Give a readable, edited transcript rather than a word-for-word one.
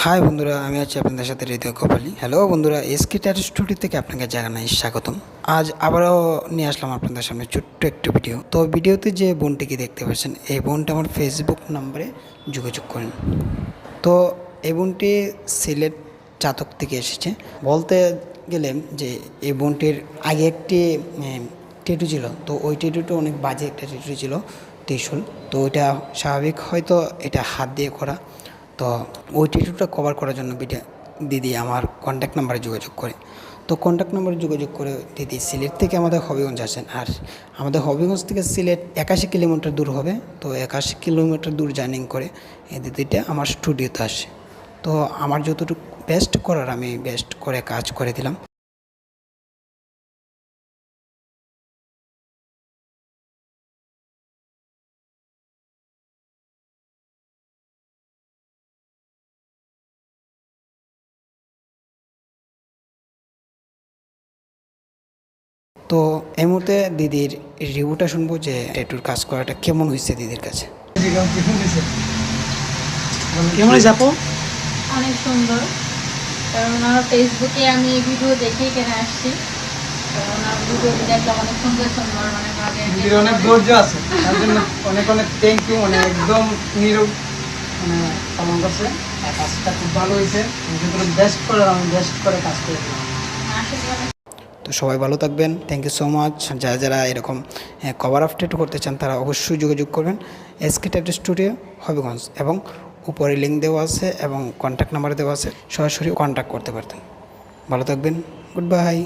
High বন্ধুরা, আমি আছি আপনাদের সাথে হৃদয় কপালি। হ্যালো বন্ধুরা, এসকে ট্যাটু স্টুডিও থেকে আপনাকে জানাই স্বাগতম। আজ আবারও নিয়ে আসলাম আপনাদের সামনে ছোট্ট একটু ভিডিও। তো ভিডিওতে যে বোনটিকে দেখতে পাচ্ছেন, এই বোনটা আমার ফেসবুক নম্বরে যোগাযোগ করেন। তো এই বোনটি সিলেট চাতক থেকে এসেছে। বলতে গেলে যে এই বোনটির আগে একটি ট্যাটু ছিল, তো ওই ট্যাটুটা অনেক বাজে একটা ট্যাটু ছিল, ত্রিশূল। তো ওইটা স্বাভাবিক হয়তো এটা হাত দিয়ে করা। তো ওই ট্যাটুটা কভার করার জন্য দিদি আমার কন্ট্যাক্ট নাম্বারে যোগাযোগ করে। তো কন্ট্যাক্ট নাম্বারে যোগাযোগ করে দিদি সিলেট থেকে আমাদের হবিগঞ্জ আসেন। আর আমাদের হবিগঞ্জ থেকে সিলেট 81 কিলোমিটার দূর হবে। তো 81 কিলোমিটার দূর জার্নি করে এই দিদিটা আমার স্টুডিওতে আসে। তো আমার যতটুকু বেস্ট করার আমি বেস্ট করে কাজ করে দিলাম। তো এই মুহূর্তে দিদির রিভিউটা শুনবো যে ট্যাটুর কাজ করাটা কেমন হয়েছে দিদির কাছে। কেমন হয়েছে আপু? অনেক সুন্দর। কারণ ওনার ফেসবুকে আমি ভিডিও দেখেই এখানে আসছি। তো ওনার ভিডিও দেখলাম অনেক সুন্দর সুন্দর, মানে ভিডিও অনেক ধৈর্য আছে, তার জন্য অনেক অনেক থ্যাংক ইউ। মানে একদম নীরব মানে পালন করছে, আর কাজটা খুব ভালো হয়েছে। যেগুলো বেস্ট করার আমি বেস্ট করে কাজ করে দিলাম। তো সবাই ভালো থাকবেন, থ্যাংক ইউ সো মাচ। যারা যারা এরকম কভার আপ ট্যাটু করতে চান তারা অবশ্যই যোগাযোগ করবেন এসকে ট্যাটু স্টুডিও হবিগঞ্জ, এবং উপরে লিঙ্ক দেওয়া আছে এবং কন্ট্যাক্ট নাম্বার দেওয়া আছে, সরাসরি কন্ট্যাক্ট করতে পারতেন। ভালো থাকবেন, গুড বাই।